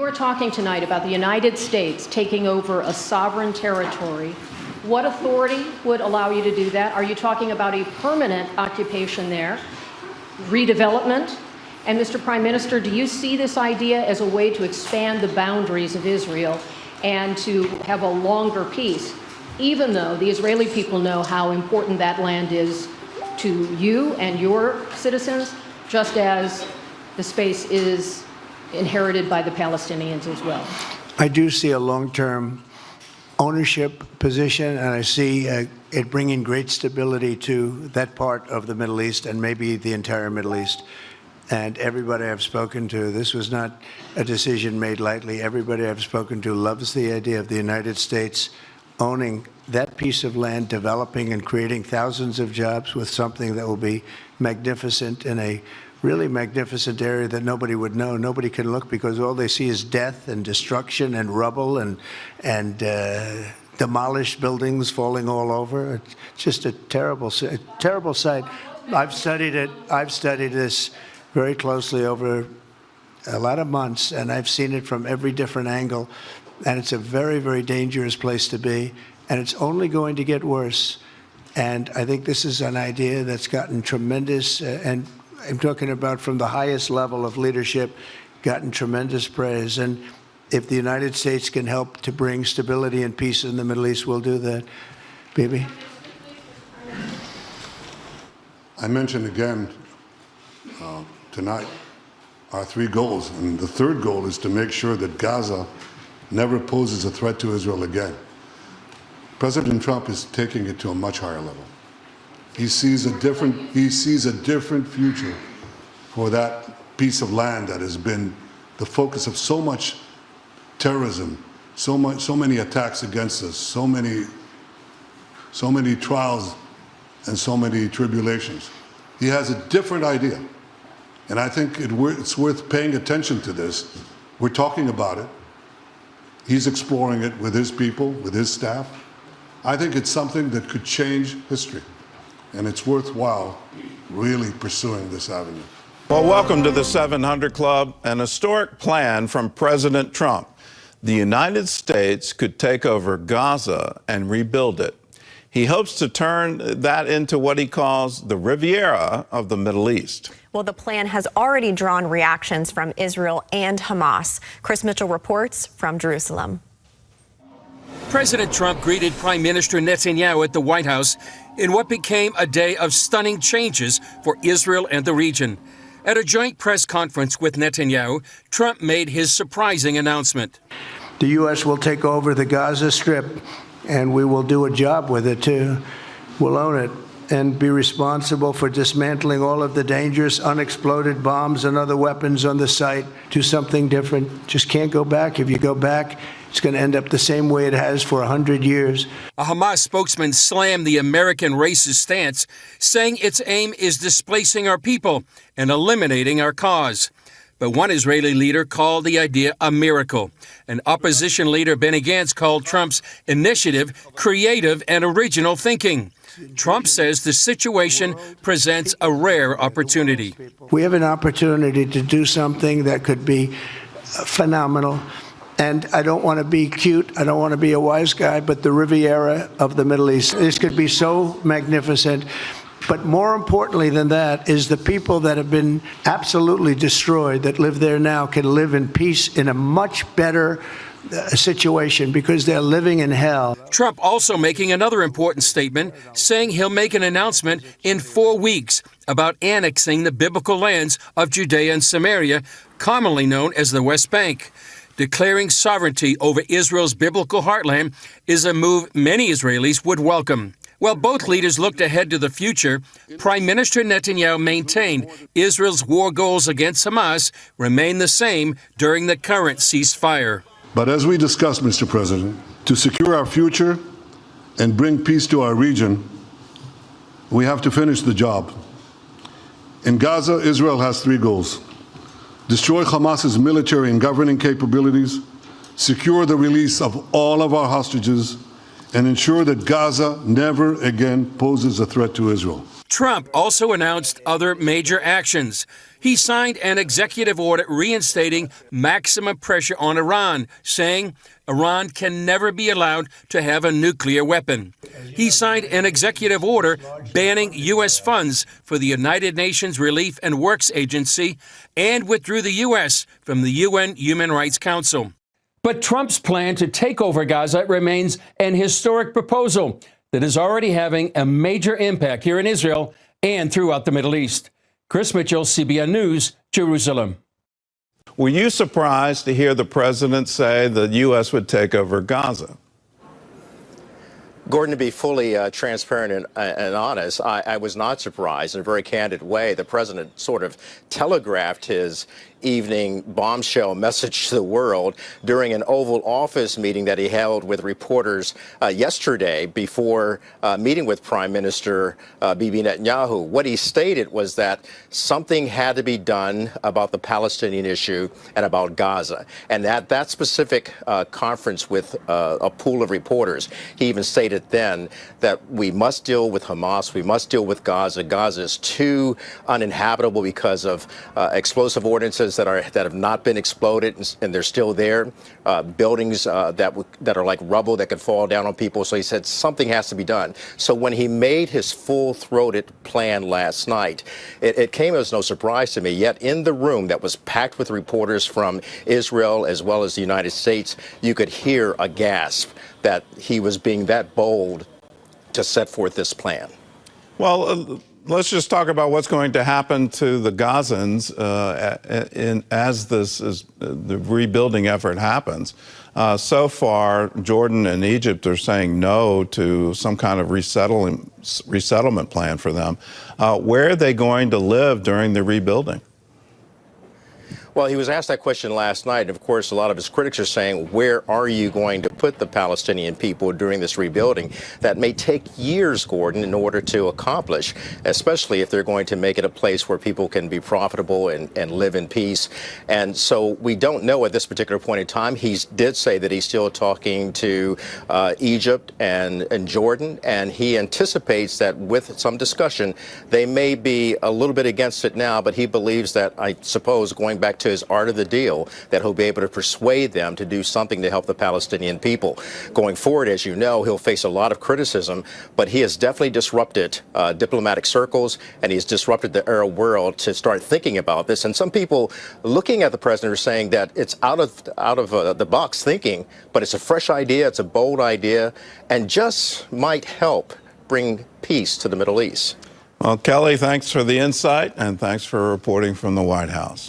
are talking tonight about the United States taking over a sovereign territory. What authority would allow you to do that? Are you talking about a permanent occupation there, redevelopment? And Mr. Prime Minister, do you see this idea as a way to expand the boundaries of Israel and to have a longer peace, even though the Israeli people know how important that land is to you and your citizens, just as the space is inherited by the Palestinians as well? I do see a long-term ownership position, and I see it bringing great stability to that part of the Middle East and maybe the entire Middle East. And everybody I've spoken to, this was not a decision made lightly. Everybody I've spoken to loves the idea of the United States owning that piece of land, developing and creating thousands of jobs with something that will be magnificent in a really magnificent area that nobody would know. Nobody can look because all they see is death and destruction and rubble and demolished buildings falling all over. It's just a terrible sight. I've studied it. I've studied this very closely over a lot of months, and I've seen it from every different angle. And it's a very, very dangerous place to be, and it's only going to get worse. And I think this is an idea that's gotten tremendous, and I'm talking about from the highest level of leadership, gotten tremendous praise. And if the United States can help to bring stability and peace in the Middle East, we'll do that. Bibi? I mentioned again tonight our three goals, and the third goal is to make sure that Gaza never poses a threat to Israel again. President Trump is taking it to a much higher level. He sees a different future for that piece of land that has been the focus of so much terrorism, so many attacks against us, so many trials and so many tribulations. He has a different idea, and I think it's worth paying attention to this. We're talking about it. He's exploring it with his people, with his staff. I think it's something that could change history, and it's worthwhile really pursuing this avenue. Well, welcome to the 700 Club, an historic plan from President Trump. The United States could take over Gaza and rebuild it. He hopes to turn that into what he calls the Riviera of the Middle East. Well, the plan has already drawn reactions from Israel and Hamas. Chris Mitchell reports from Jerusalem. President Trump greeted Prime Minister Netanyahu at the White House in what became a day of stunning changes for Israel and the region. At a joint press conference with Netanyahu, Trump made his surprising announcement. The U.S. will take over the Gaza Strip, and we will do a job with it, too. We'll own it and be responsible for dismantling all of the dangerous unexploded bombs and other weapons on the site. Do something different. Just can't go back. If you go back, it's going to end up the same way it has for 100 years. A Hamas spokesman slammed the American racist stance, saying its aim is displacing our people and eliminating our cause. But one Israeli leader called the idea a miracle. An opposition leader, Benny Gantz, called Trump's initiative creative and original thinking. Trump says the situation presents a rare opportunity. We have an opportunity to do something that could be phenomenal. And I don't want to be cute, I don't want to be a wise guy, but the Riviera of the Middle East. This could be so magnificent. But more importantly than that is the people that have been absolutely destroyed that live there now can live in peace in a much better situation because they're living in hell. Trump also making another important statement, saying he'll make an announcement in 4 weeks about annexing the biblical lands of Judea and Samaria, commonly known as the West Bank. Declaring sovereignty over Israel's biblical heartland is a move many Israelis would welcome. While both leaders looked ahead to the future, Prime Minister Netanyahu maintained Israel's war goals against Hamas remain the same during the current ceasefire. But as we discussed, Mr. President, to secure our future and bring peace to our region, we have to finish the job. In Gaza, Israel has three goals: destroy Hamas's military and governing capabilities, secure the release of all of our hostages, and ensure that Gaza never again poses a threat to Israel. Trump also announced other major actions. He signed an executive order reinstating maximum pressure on Iran, saying Iran can never be allowed to have a nuclear weapon. He signed an executive order banning U.S. funds for the United Nations Relief and Works Agency and withdrew the U.S. from the UN Human Rights Council. But Trump's plan to take over Gaza remains an historic proposal that is already having a major impact here in Israel and throughout the Middle East. Chris Mitchell, CBN News, Jerusalem. Were you surprised to hear the president say the U.S. would take over Gaza? Gordon, to be fully transparent and honest, I was not surprised. In a very candid way, the president sort of telegraphed his evening bombshell message to the world during an Oval Office meeting that he held with reporters yesterday before meeting with Prime Minister Bibi Netanyahu. What he stated was that something had to be done about the Palestinian issue and about Gaza. And at that specific conference with a pool of reporters, he even stated then that we must deal with Hamas, we must deal with Gaza. Gaza is too uninhabitable because of explosive ordinances that have not been exploded and they're still there, buildings that are like rubble that could fall down on people. So he said something has to be done. So when he made his full-throated plan last night, it came as no surprise to me. Yet in the room that was packed with reporters from Israel as well as the United States, you could hear a gasp that he was being that bold to set forth this plan. Well, let's just talk about what's going to happen to the Gazans as the rebuilding effort happens. So far, Jordan and Egypt are saying no to some kind of resettlement plan for them. Where are they going to live during the rebuilding? Well, he was asked that question last night. And of course, a lot of his critics are saying, where are you going to put the Palestinian people during this rebuilding? That may take years, Gordon, in order to accomplish, especially if they're going to make it a place where people can be profitable and live in peace. And so we don't know at this particular point in time. He did say that he's still talking to Egypt and Jordan, and he anticipates that with some discussion, they may be a little bit against it now, but he believes that, I suppose, going back to his art of the deal, that he'll be able to persuade them to do something to help the Palestinian people. Going forward, as you know, he'll face a lot of criticism, but he has definitely disrupted diplomatic circles, and he's disrupted the Arab world to start thinking about this. And some people looking at the president are saying that it's out of the box thinking, but it's a fresh idea, it's a bold idea, and just might help bring peace to the Middle East. Well, Kelly, thanks for the insight, and thanks for reporting from the White House.